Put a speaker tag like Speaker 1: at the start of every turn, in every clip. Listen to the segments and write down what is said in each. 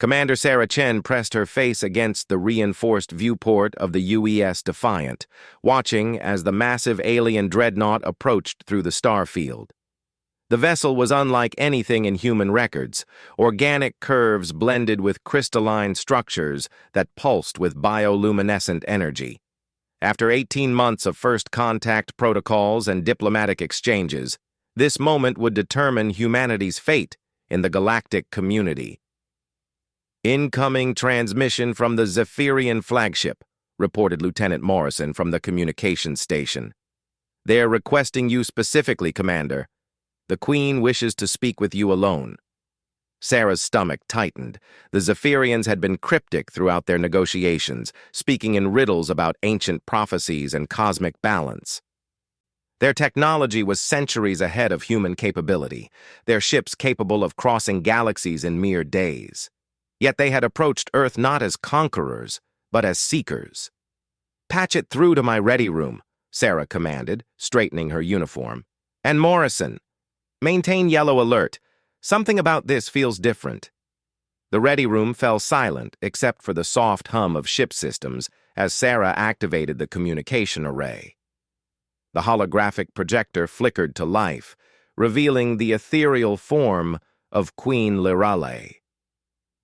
Speaker 1: Commander Sarah Chen pressed her face against the reinforced viewport of the UES Defiant, watching as the massive alien dreadnought approached through the starfield. The vessel was unlike anything in human records, organic curves blended with crystalline structures that pulsed with bioluminescent energy. After 18 months of first contact protocols and diplomatic exchanges, this moment would determine humanity's fate in the galactic community. "Incoming transmission from the Zephyrian flagship," reported Lieutenant Morrison from the communications station. "They're requesting you specifically, Commander. The Queen wishes to speak with you alone." Sarah's stomach tightened. The Zephyrians had been cryptic throughout their negotiations, speaking in riddles about ancient prophecies and cosmic balance. Their technology was centuries ahead of human capability, their ships capable of crossing galaxies in mere days. Yet they had approached Earth not as conquerors, but as seekers. "Patch it through to my ready room," Sarah commanded, straightening her uniform. "And Morrison, maintain yellow alert. Something about this feels different." The ready room fell silent except for the soft hum of ship systems as Sarah activated the communication array. The holographic projector flickered to life, revealing the ethereal form of Queen Lirale.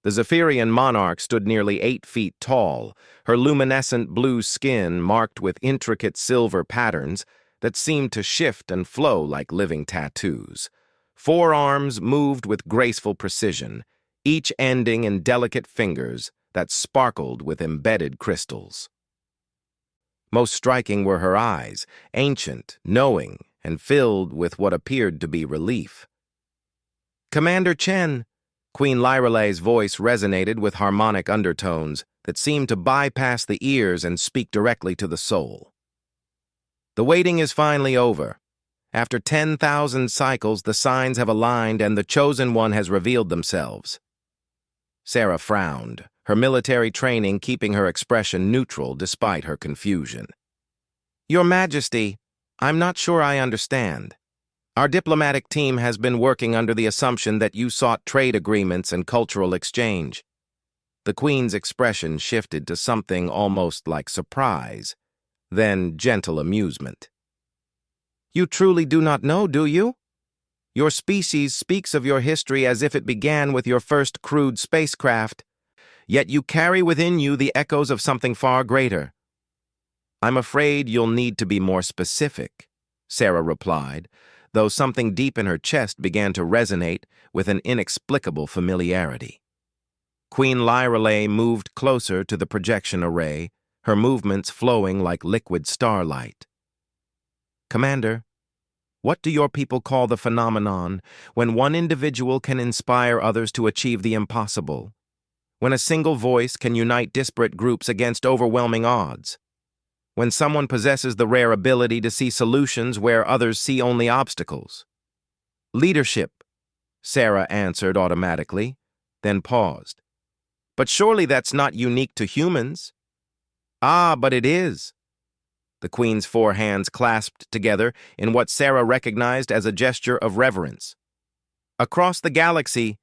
Speaker 1: The Zephyrian monarch stood nearly 8 feet tall, her luminescent blue skin marked with intricate silver patterns that seemed to shift and flow like living tattoos. Forearms moved with graceful precision, each ending in delicate fingers that sparkled with embedded crystals. Most striking were her eyes, ancient, knowing, and filled with what appeared to be relief. "Commander Chen," Queen Lirale's voice resonated with harmonic undertones that seemed to bypass the ears and speak directly to the soul. "The waiting is finally over. After 10,000 cycles, the signs have aligned and the chosen one has revealed themselves." Sarah frowned, her military training keeping her expression neutral despite her confusion. "Your Majesty, I'm not sure I understand. Our diplomatic team has been working under the assumption that you sought trade agreements and cultural exchange." The Queen's expression shifted to something almost like surprise, then gentle amusement. "You truly do not know, do you? Your species speaks of your history as if it began with your first crude spacecraft, yet you carry within you the echoes of something far greater." "I'm afraid you'll need to be more specific," Sarah replied, though something deep in her chest began to resonate with an inexplicable familiarity. Queen Lirale moved closer to the projection array, her movements flowing like liquid starlight. "Commander, what do your people call the phenomenon when one individual can inspire others to achieve the impossible? When a single voice can unite disparate groups against overwhelming odds? When someone possesses the rare ability to see solutions where others see only obstacles?" "Leadership," Sarah answered automatically, then paused. "But surely that's not unique to humans." "Ah, but it is." The Queen's 4 hands clasped together in what Sarah recognized as a gesture of reverence. "Across the galaxy,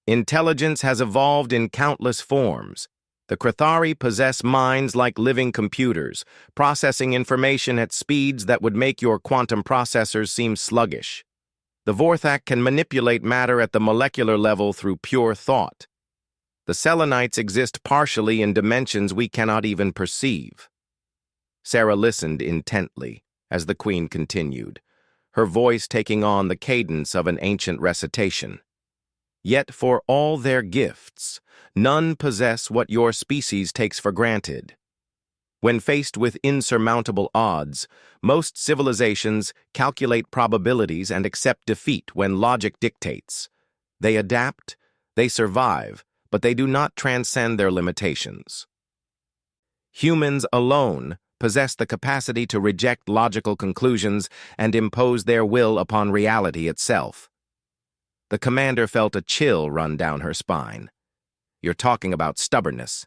Speaker 1: intelligence has evolved in countless forms. The Crithari possess minds like living computers, processing information at speeds that would make your quantum processors seem sluggish. The Vorthak can manipulate matter at the molecular level through pure thought. The Selenites exist partially in dimensions we cannot even perceive." Sarah listened intently as the Queen continued, her voice taking on the cadence of an ancient recitation. "Yet for all their gifts, none possess what your species takes for granted. When faced with insurmountable odds, most civilizations calculate probabilities and accept defeat when logic dictates. They adapt, they survive, but they do not transcend their limitations. Humans alone possess the capacity to reject logical conclusions and impose their will upon reality itself." The commander felt a chill run down her spine. "You're talking about stubbornness."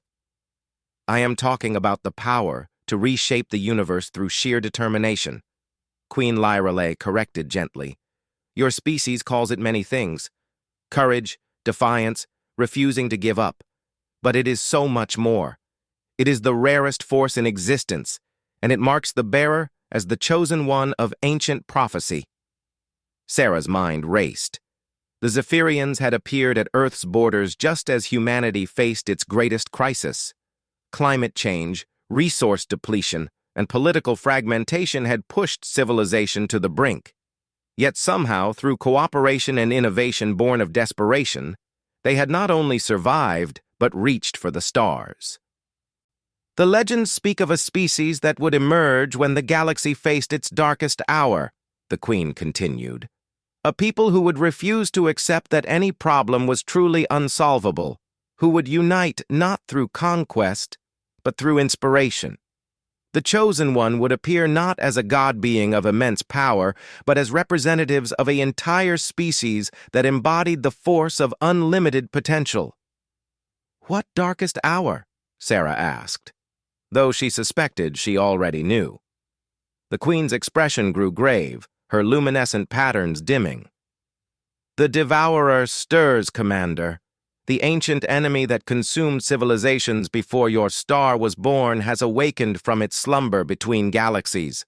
Speaker 1: "I am talking about the power to reshape the universe through sheer determination," Queen Lirale corrected gently. "Your species calls it many things: courage, defiance, refusing to give up. But it is so much more. It is the rarest force in existence, and it marks the bearer as the chosen one of ancient prophecy. Sarah's mind raced. The Zephyrians had appeared at Earth's borders just as humanity faced its greatest crisis. Climate change, resource depletion, and political fragmentation had pushed civilization to the brink. Yet somehow, through cooperation and innovation born of desperation, they had not only survived, but reached for the stars. The legends speak of a species that would emerge when the galaxy faced its darkest hour, the Queen continued. A people who would refuse to accept that any problem was truly unsolvable, who would unite not through conquest, but through inspiration. The chosen one would appear not as a god being of immense power, but as representatives of an entire species that embodied the force of unlimited potential. "What darkest hour?" Sarah asked, though she suspected she already knew. The Queen's expression grew grave, her luminescent patterns dimming. "The Devourer stirs, Commander. The ancient enemy that consumed civilizations before your star was born has awakened from its slumber between galaxies.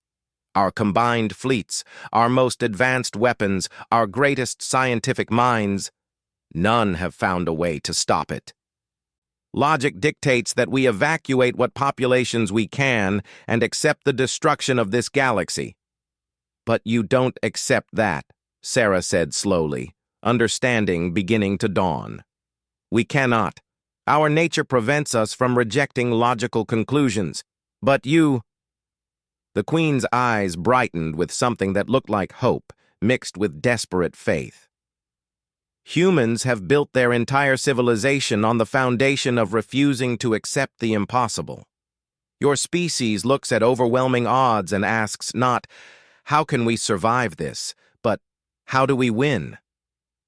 Speaker 1: Our combined fleets, our most advanced weapons, our greatest scientific minds, none have found a way to stop it. Logic dictates that we evacuate what populations we can and accept the destruction of this galaxy. But you don't accept that," Sarah said slowly, understanding beginning to dawn. "We cannot. Our nature prevents us from rejecting logical conclusions. But you—" The Queen's eyes brightened with something that looked like hope, mixed with desperate faith. "Humans have built their entire civilization on the foundation of refusing to accept the impossible. Your species looks at overwhelming odds and asks not, 'How can we survive this?' but 'How do we win?'"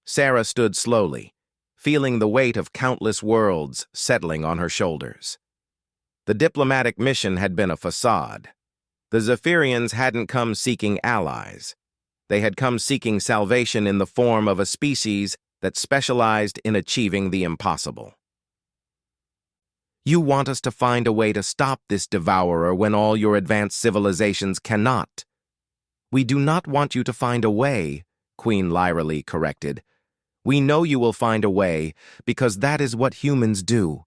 Speaker 1: Sarah stood slowly, feeling the weight of countless worlds settling on her shoulders. The diplomatic mission had been a facade. The Zephyrians hadn't come seeking allies. They had come seeking salvation in the form of a species that specialized in achieving the impossible. "You want us to find a way to stop this devourer when all your advanced civilizations cannot." "We do not want you to find a way," Queen Lyralee corrected. "We know you will find a way, because that is what humans do.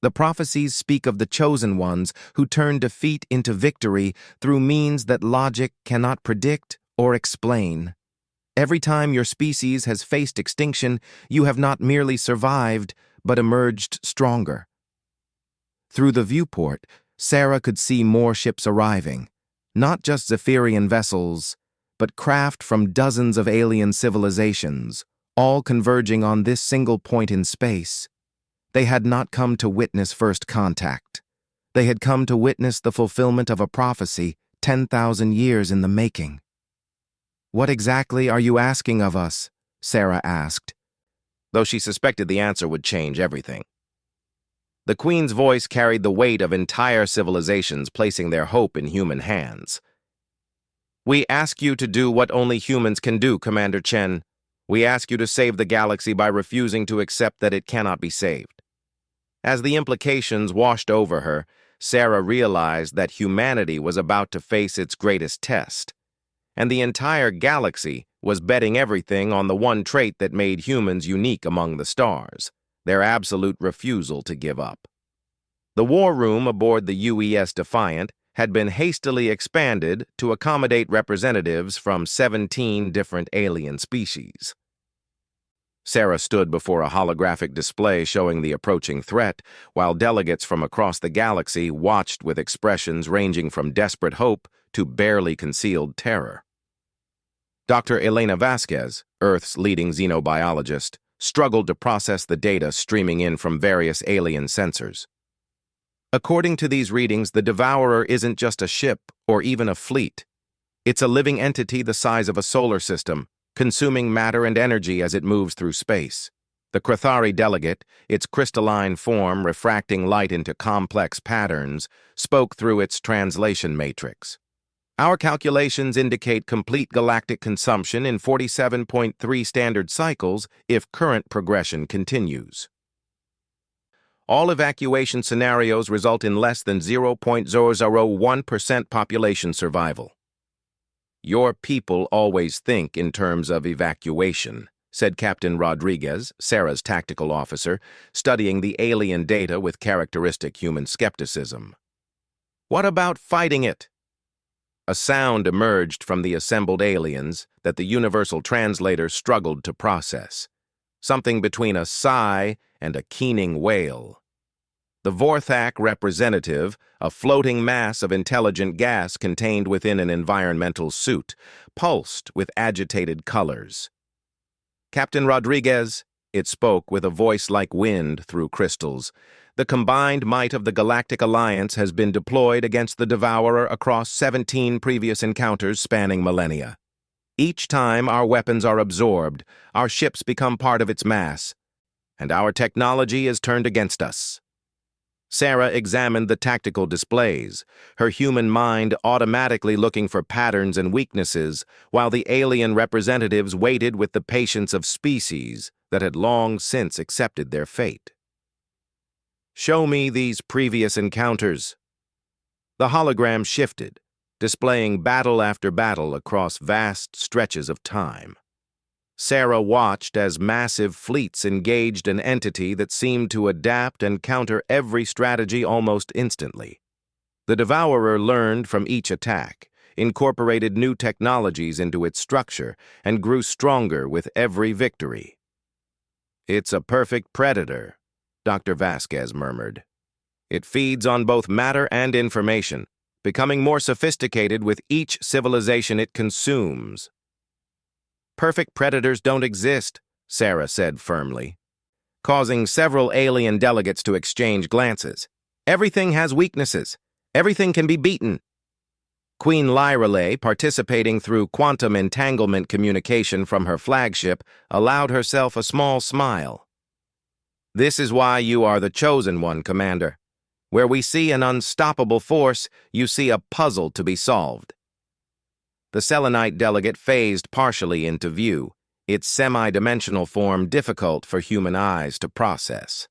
Speaker 1: The prophecies speak of the chosen ones who turn defeat into victory through means that logic cannot predict or explain. Every time your species has faced extinction, you have not merely survived, but emerged stronger." Through the viewport, Sarah could see more ships arriving, not just Zephyrian vessels, but craft from dozens of alien civilizations, all converging on this single point in space. They had not come to witness first contact. They had come to witness the fulfillment of a prophecy 10,000 years in the making. "What exactly are you asking of us?" Sarah asked, though she suspected the answer would change everything. The Queen's voice carried the weight of entire civilizations placing their hope in human hands. "We ask you to do what only humans can do, Commander Chen. We ask you to save the galaxy by refusing to accept that it cannot be saved." As the implications washed over her, Sarah realized that humanity was about to face its greatest test, and the entire galaxy was betting everything on the one trait that made humans unique among the stars, their absolute refusal to give up. The war room aboard the UES Defiant had been hastily expanded to accommodate representatives from 17 different alien species. Sarah stood before a holographic display showing the approaching threat, while delegates from across the galaxy watched with expressions ranging from desperate hope to barely concealed terror. Dr. Elena Vasquez, Earth's leading xenobiologist, struggled to process the data streaming in from various alien sensors. According to these readings, the Devourer isn't just a ship or even a fleet. It's a living entity the size of a solar system, consuming matter and energy as it moves through space. The Krathari delegate, its crystalline form refracting light into complex patterns, spoke through its translation matrix. "Our calculations indicate complete galactic consumption in 47.3 standard cycles if current progression continues." All evacuation scenarios result in less than 0.001% population survival. Your people always think in terms of evacuation, said Captain Rodriguez, Sarah's tactical officer, studying the alien data with characteristic human skepticism. What about fighting it? A sound emerged from the assembled aliens that the universal translator struggled to process. Something between a sigh and a keening wail. The Vorthak representative, a floating mass of intelligent gas contained within an environmental suit, pulsed with agitated colors. Captain Rodriguez, it spoke with a voice like wind through crystals. The combined might of the Galactic Alliance has been deployed against the Devourer across 17 previous encounters spanning millennia. Each time our weapons are absorbed, our ships become part of its mass, and our technology is turned against us. Sarah examined the tactical displays, her human mind automatically looking for patterns and weaknesses, while the alien representatives waited with the patience of species that had long since accepted their fate. Show me these previous encounters. The hologram shifted, displaying battle after battle across vast stretches of time. Sarah watched as massive fleets engaged an entity that seemed to adapt and counter every strategy almost instantly. The Devourer learned from each attack, incorporated new technologies into its structure, and grew stronger with every victory. It's a perfect predator, Dr. Vasquez murmured. It feeds on both matter and information, becoming more sophisticated with each civilization it consumes. Perfect predators don't exist, Sarah said firmly, causing several alien delegates to exchange glances. Everything has weaknesses. Everything can be beaten. Queen Lyrelay, participating through quantum entanglement communication from her flagship, allowed herself a small smile. This is why you are the chosen one, Commander. Where we see an unstoppable force, you see a puzzle to be solved. The Selenite delegate phased partially into view, its semi-dimensional form difficult for human eyes to process.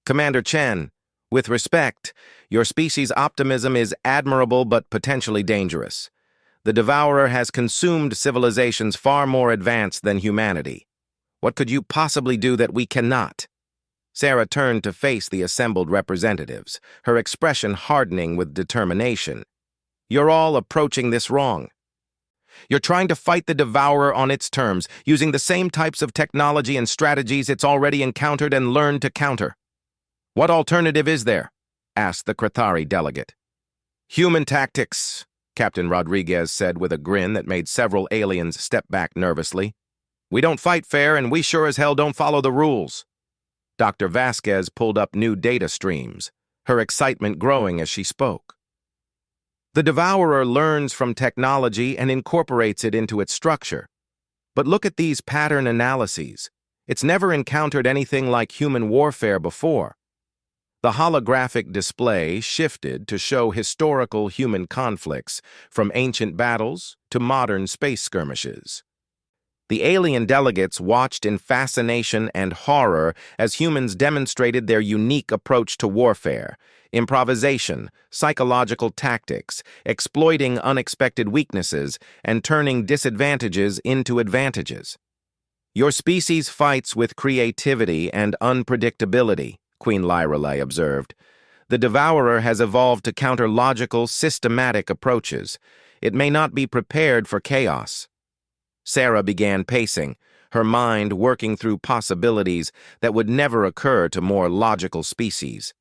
Speaker 1: Commander Chen, with respect, your species' optimism is admirable but potentially dangerous. The Devourer has consumed civilizations far more advanced than humanity. What could you possibly do that we cannot? Sarah turned to face the assembled representatives, her expression hardening with determination. You're all approaching this wrong. You're trying to fight the Devourer on its terms, using the same types of technology and strategies it's already encountered and learned to counter. What alternative is there? Asked the Krathari delegate. Human tactics, Captain Rodriguez said with a grin that made several aliens step back nervously. We don't fight fair, and we sure as hell don't follow the rules. Dr. Vasquez pulled up new data streams, her excitement growing as she spoke. The Devourer learns from technology and incorporates it into its structure. But look at these pattern analyses. It's never encountered anything like human warfare before. The holographic display shifted to show historical human conflicts, from ancient battles to modern space skirmishes. The alien delegates watched in fascination and horror as humans demonstrated their unique approach to warfare, improvisation, psychological tactics, exploiting unexpected weaknesses, and turning disadvantages into advantages. Your species fights with creativity and unpredictability, Queen Lyrelay observed. The Devourer has evolved to counter logical, systematic approaches. It may not be prepared for chaos. Sarah began pacing, her mind working through possibilities that would never occur to more logical species.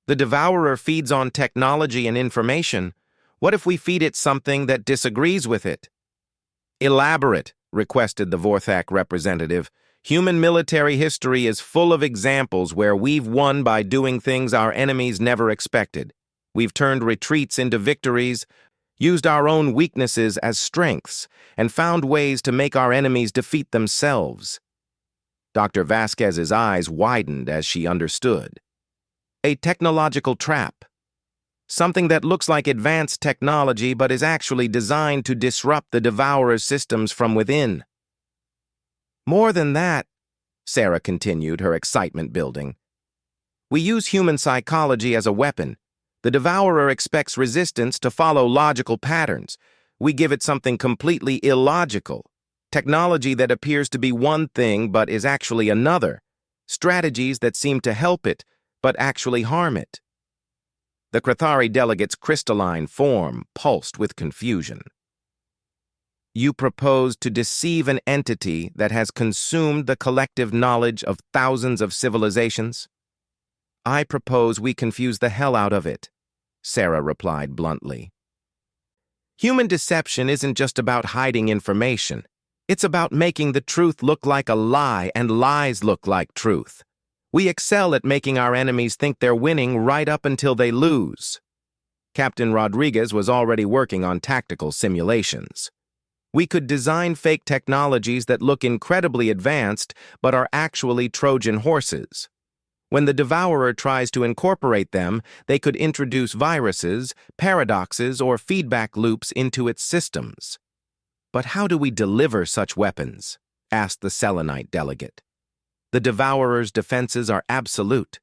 Speaker 1: The Devourer feeds on technology and information. What if we feed it something that disagrees with it? Elaborate, requested the Vorthak representative. Human military history is full of examples where we've won by doing things our enemies never expected. We've turned retreats into victories, used our own weaknesses as strengths, and found ways to make our enemies defeat themselves. Dr. Vasquez's eyes widened as she understood. A technological trap. Something that looks like advanced technology but is actually designed to disrupt the Devourer's systems from within. More than that, Sarah continued, her excitement building. We use human psychology as a weapon. The devourer expects resistance to follow logical patterns. We give it something completely illogical. Technology that appears to be one thing but is actually another. Strategies that seem to help it but actually harm it. The Krathari delegate's crystalline form pulsed with confusion. You propose to deceive an entity that has consumed the collective knowledge of thousands of civilizations? I propose we confuse the hell out of it, Sarah replied bluntly. Human deception isn't just about hiding information. It's about making the truth look like a lie and lies look like truth. We excel at making our enemies think they're winning right up until they lose. Captain Rodriguez was already working on tactical simulations. We could design fake technologies that look incredibly advanced but are actually Trojan horses. When the devourer tries to incorporate them, they could introduce viruses, paradoxes, or feedback loops into its systems. But how do we deliver such weapons? Asked the Selenite delegate. The devourer's defenses are absolute.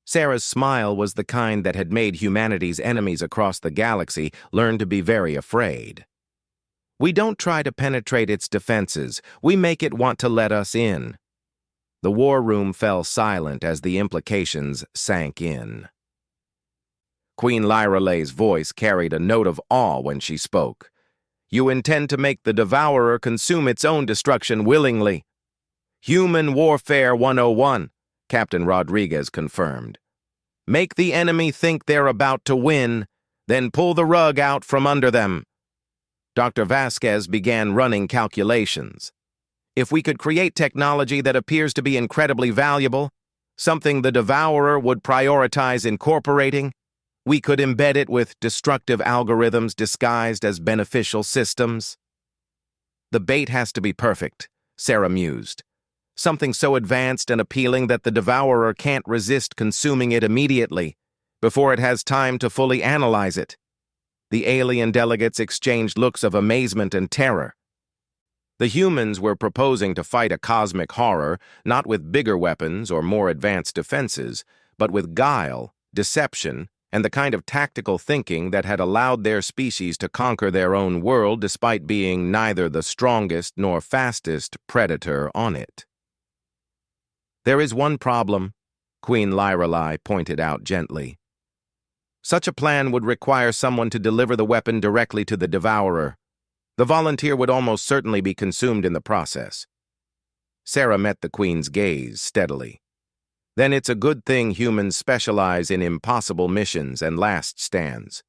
Speaker 1: Sarah's smile was the kind that had made humanity's enemies across the galaxy learn to be very afraid. We don't try to penetrate its defenses, we make it want to let us in. The war room fell silent as the implications sank in. Queen Lyrale's voice carried a note of awe when she spoke. You intend to make the devourer consume its own destruction willingly. Human Warfare 101, Captain Rodriguez confirmed. Make the enemy think they're about to win, then pull the rug out from under them. Dr. Vasquez began running calculations. If we could create technology that appears to be incredibly valuable, something the devourer would prioritize incorporating, we could embed it with destructive algorithms disguised as beneficial systems. The bait has to be perfect, Sarah mused. Something so advanced and appealing that the devourer can't resist consuming it immediately, before it has time to fully analyze it. The alien delegates exchanged looks of amazement and terror. The humans were proposing to fight a cosmic horror, not with bigger weapons or more advanced defenses, but with guile, deception, and the kind of tactical thinking that had allowed their species to conquer their own world despite being neither the strongest nor fastest predator on it. There is one problem, Queen Lyrale pointed out gently. Such a plan would require someone to deliver the weapon directly to the devourer. The volunteer would almost certainly be consumed in the process. Sarah met the Queen's gaze steadily. Then it's a good thing humans specialize in impossible missions and last stands.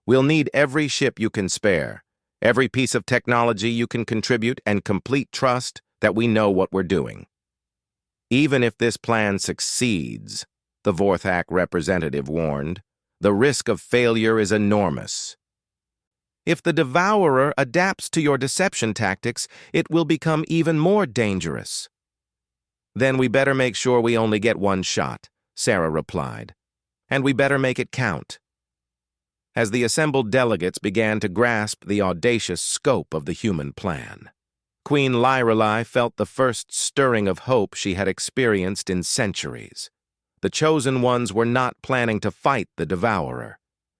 Speaker 1: We'll need every ship you can spare, every piece of technology you can contribute, and complete trust that we know what we're doing. Even if this plan succeeds, the Vorthak representative warned, the risk of failure is enormous. If the devourer adapts to your deception tactics, it will become even more dangerous. Then we better make sure we only get one shot, Sarah replied. And we better make it count. As the assembled delegates began to grasp the audacious scope of the human plan, Queen Lyrale felt the first stirring of hope she had experienced in centuries. The chosen ones were not planning to fight the devourer.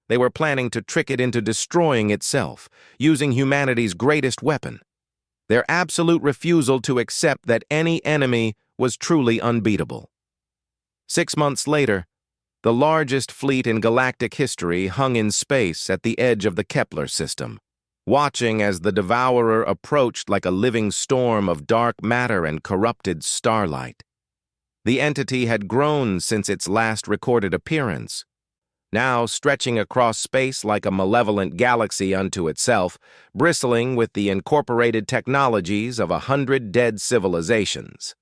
Speaker 1: They were planning to trick it into destroying itself, using humanity's greatest weapon. Their absolute refusal to accept that any enemy was truly unbeatable. 6 months later, the largest fleet in galactic history hung in space at the edge of the Kepler system, watching as the devourer approached like a living storm of dark matter and corrupted starlight. The entity had grown since its last recorded appearance, now stretching across space like a malevolent galaxy unto itself, bristling with the incorporated technologies of 100 dead civilizations.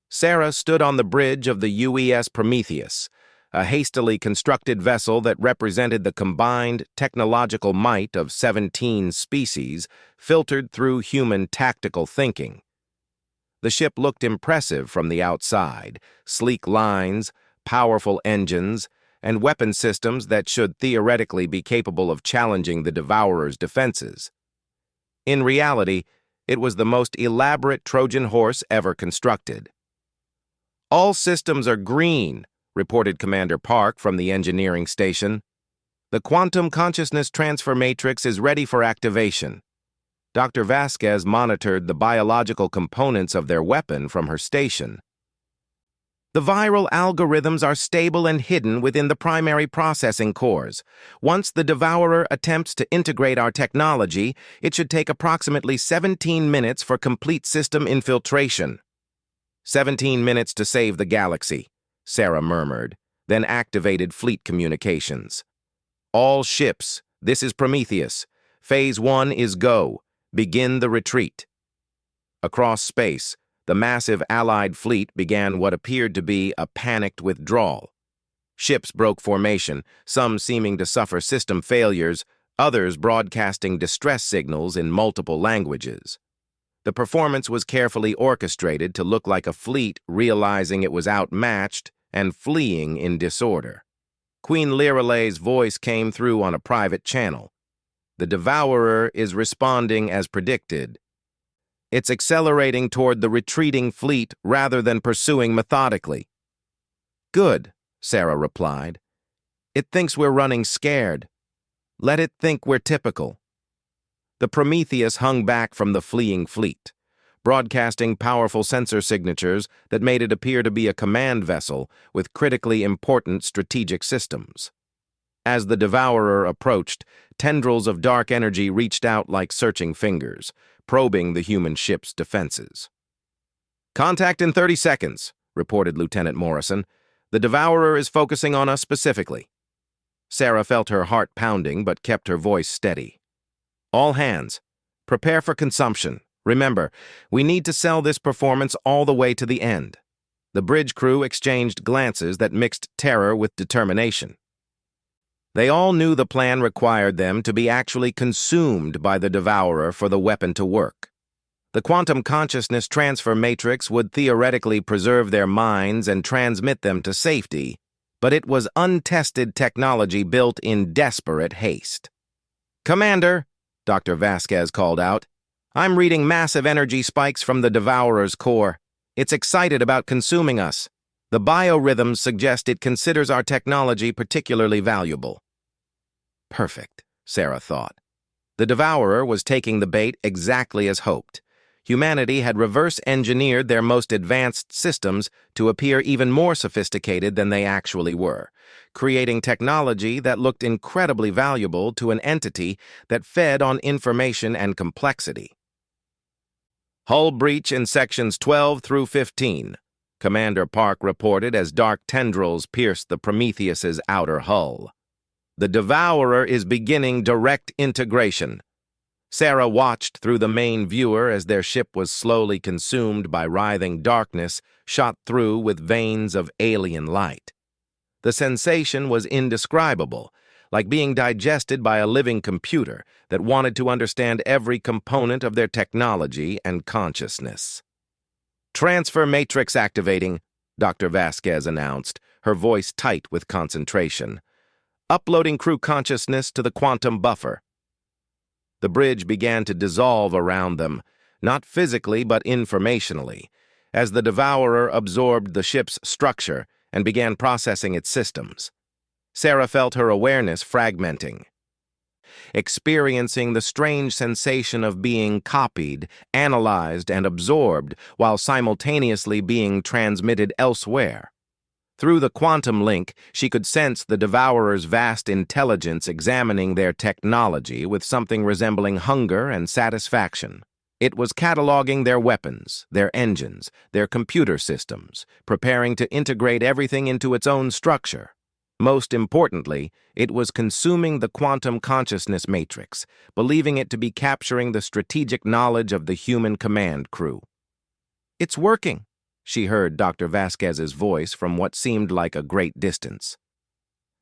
Speaker 1: Sarah stood on the bridge of the UES Prometheus, a hastily constructed vessel that represented the combined technological might of 17 species filtered through human tactical thinking. The ship looked impressive from the outside, sleek lines, powerful engines, and weapon systems that should theoretically be capable of challenging the devourer's defenses. In reality, it was the most elaborate Trojan horse ever constructed. All systems are green, reported Commander Park from the engineering station. The quantum consciousness transfer matrix is ready for activation. Dr. Vasquez monitored the biological components of their weapon from her station. The viral algorithms are stable and hidden within the primary processing cores. Once the Devourer attempts to integrate our technology, it should take approximately 17 minutes for complete system infiltration. 17 minutes to save the galaxy, Sarah murmured, then activated fleet communications. All ships, this is Prometheus. Phase 1 is go. Begin the retreat. Across space, the massive Allied fleet began what appeared to be a panicked withdrawal. Ships broke formation, some seeming to suffer system failures, others broadcasting distress signals in multiple languages. The performance was carefully orchestrated to look like a fleet realizing it was outmatched and fleeing in disorder. Queen Lyralei's voice came through on a private channel. The Devourer is responding as predicted. It's accelerating toward the retreating fleet rather than pursuing methodically. Good, Sarah replied. It thinks we're running scared. Let it think we're typical. The Prometheus hung back from the fleeing fleet, broadcasting powerful sensor signatures that made it appear to be a command vessel with critically important strategic systems. As the Devourer approached, tendrils of dark energy reached out like searching fingers, probing the human ship's defenses. Contact in 30 seconds, reported Lieutenant Morrison. The Devourer is focusing on us specifically. Sarah felt her heart pounding but kept her voice steady. All hands, prepare for consumption. Remember, we need to sell this performance all the way to the end. The bridge crew exchanged glances that mixed terror with determination. They all knew the plan required them to be actually consumed by the Devourer for the weapon to work. The quantum consciousness transfer matrix would theoretically preserve their minds and transmit them to safety, but it was untested technology built in desperate haste. Commander, Dr. Vasquez called out, I'm reading massive energy spikes from the Devourer's core. It's excited about consuming us. The biorhythms suggest it considers our technology particularly valuable. Perfect, Sarah thought. The Devourer was taking the bait exactly as hoped. Humanity had reverse-engineered their most advanced systems to appear even more sophisticated than they actually were, creating technology that looked incredibly valuable to an entity that fed on information and complexity. Hull breach in sections 12 through 15, Commander Park reported as dark tendrils pierced the Prometheus's outer hull. The Devourer is beginning direct integration. Sarah watched through the main viewer as their ship was slowly consumed by writhing darkness shot through with veins of alien light. The sensation was indescribable, like being digested by a living computer that wanted to understand every component of their technology and consciousness. Transfer matrix activating, Dr. Vasquez announced, her voice tight with concentration. Uploading crew consciousness to the quantum buffer. The bridge began to dissolve around them, not physically but informationally, as the Devourer absorbed the ship's structure and began processing its systems. Sarah felt her awareness fragmenting, experiencing the strange sensation of being copied, analyzed, and absorbed while simultaneously being transmitted elsewhere. Through the quantum link, she could sense the Devourer's vast intelligence examining their technology with something resembling hunger and satisfaction. It was cataloging their weapons, their engines, their computer systems, preparing to integrate everything into its own structure. Most importantly, it was consuming the quantum consciousness matrix, believing it to be capturing the strategic knowledge of the human command crew. It's working, she heard Dr. Vasquez's voice from what seemed like a great distance.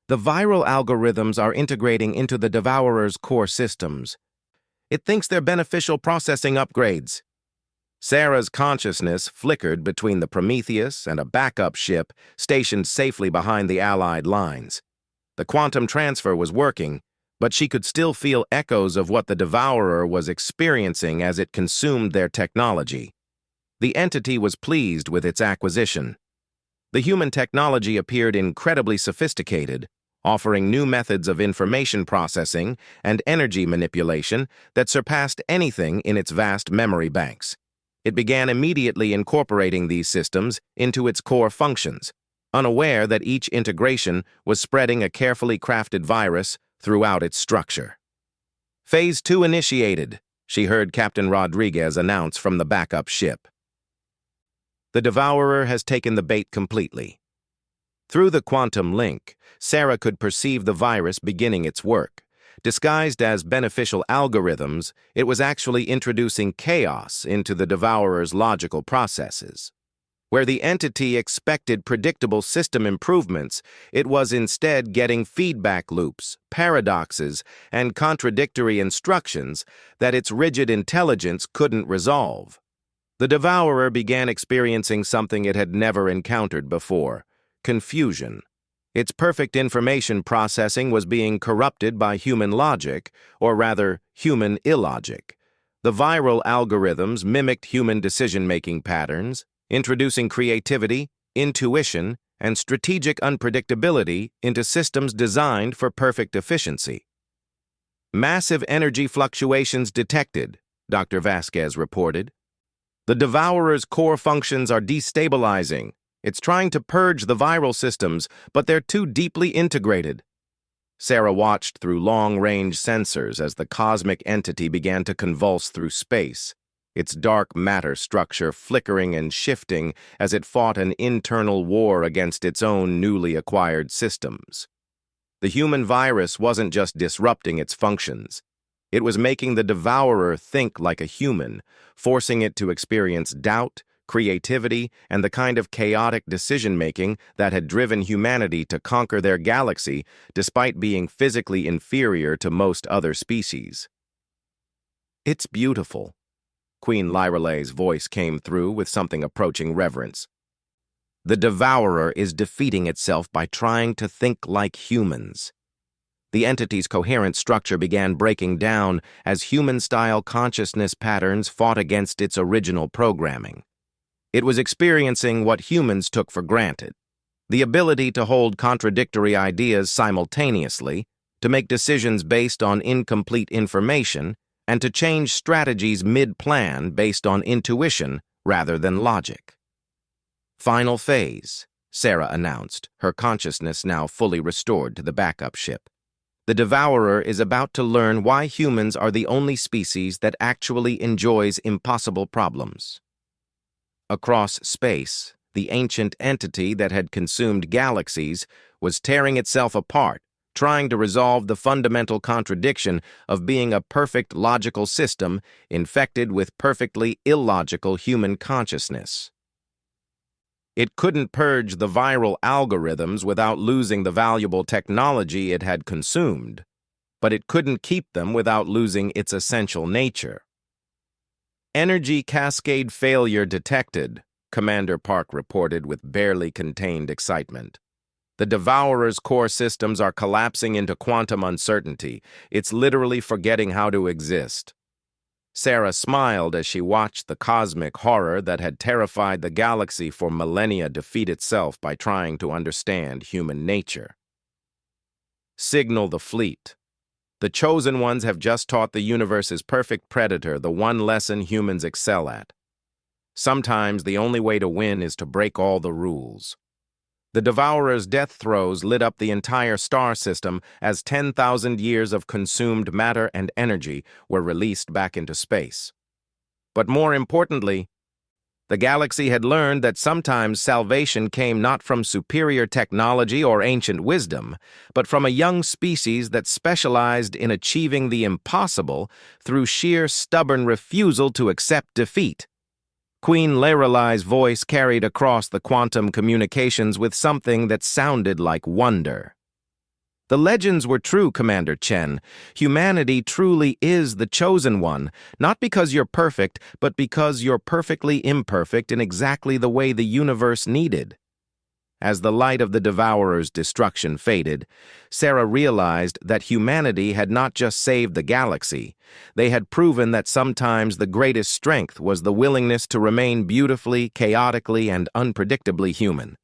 Speaker 1: The viral algorithms are integrating into the Devourer's core systems. It thinks they're beneficial processing upgrades. Sarah's consciousness flickered between the Prometheus and a backup ship stationed safely behind the Allied lines. The quantum transfer was working, but she could still feel echoes of what the Devourer was experiencing as it consumed their technology. The entity was pleased with its acquisition. The human technology appeared incredibly sophisticated, offering new methods of information processing and energy manipulation that surpassed anything in its vast memory banks. It began immediately incorporating these systems into its core functions, unaware that each integration was spreading a carefully crafted virus throughout its structure. Phase 2 initiated, she heard Captain Rodriguez announce from the backup ship. The Devourer has taken the bait completely. Through the quantum link, Sarah could perceive the virus beginning its work. Disguised as beneficial algorithms, it was actually introducing chaos into the Devourer's logical processes. Where the entity expected predictable system improvements, it was instead getting feedback loops, paradoxes, and contradictory instructions that its rigid intelligence couldn't resolve. The Devourer began experiencing something it had never encountered before: confusion. Its perfect information processing was being corrupted by human logic, or rather, human illogic. The viral algorithms mimicked human decision-making patterns, introducing creativity, intuition, and strategic unpredictability into systems designed for perfect efficiency. Massive energy fluctuations detected, Dr. Vasquez reported. The Devourer's core functions are destabilizing. It's trying to purge the viral systems, but they're too deeply integrated. Sarah watched through long-range sensors as the cosmic entity began to convulse through space, its dark matter structure flickering and shifting as it fought an internal war against its own newly acquired systems. The human virus wasn't just disrupting its functions. It was making the Devourer think like a human, forcing it to experience doubt, creativity, and the kind of chaotic decision-making that had driven humanity to conquer their galaxy despite being physically inferior to most other species. "It's beautiful." Queen Lyrale's voice came through with something approaching reverence. "The Devourer is defeating itself by trying to think like humans." The entity's coherent structure began breaking down as human-style consciousness patterns fought against its original programming. It was experiencing what humans took for granted: the ability to hold contradictory ideas simultaneously, to make decisions based on incomplete information, and to change strategies mid-plan based on intuition rather than logic. "Final phase," Sarah announced, her consciousness now fully restored to the backup ship. "The Devourer is about to learn why humans are the only species that actually enjoys impossible problems." Across space, the ancient entity that had consumed galaxies was tearing itself apart, trying to resolve the fundamental contradiction of being a perfect logical system infected with perfectly illogical human consciousness. It couldn't purge the viral algorithms without losing the valuable technology it had consumed, but it couldn't keep them without losing its essential nature. "Energy cascade failure detected," Commander Park reported with barely contained excitement. "The Devourer's core systems are collapsing into quantum uncertainty. It's literally forgetting how to exist." Sarah smiled as she watched the cosmic horror that had terrified the galaxy for millennia defeat itself by trying to understand human nature. "Signal the fleet. The Chosen Ones have just taught the universe's perfect predator the one lesson humans excel at. Sometimes the only way to win is to break all the rules." The Devourer's death throes lit up the entire star system as 10,000 years of consumed matter and energy were released back into space. But more importantly, the galaxy had learned that sometimes salvation came not from superior technology or ancient wisdom, but from a young species that specialized in achieving the impossible through sheer stubborn refusal to accept defeat. Queen Lyrale's voice carried across the quantum communications with something that sounded like wonder. "The legends were true, Commander Chen. Humanity truly is the chosen one, not because you're perfect, but because you're perfectly imperfect in exactly the way the universe needed." As the light of the Devourer's destruction faded, Sarah realized that humanity had not just saved the galaxy. They had proven that sometimes the greatest strength was the willingness to remain beautifully, chaotically, and unpredictably human.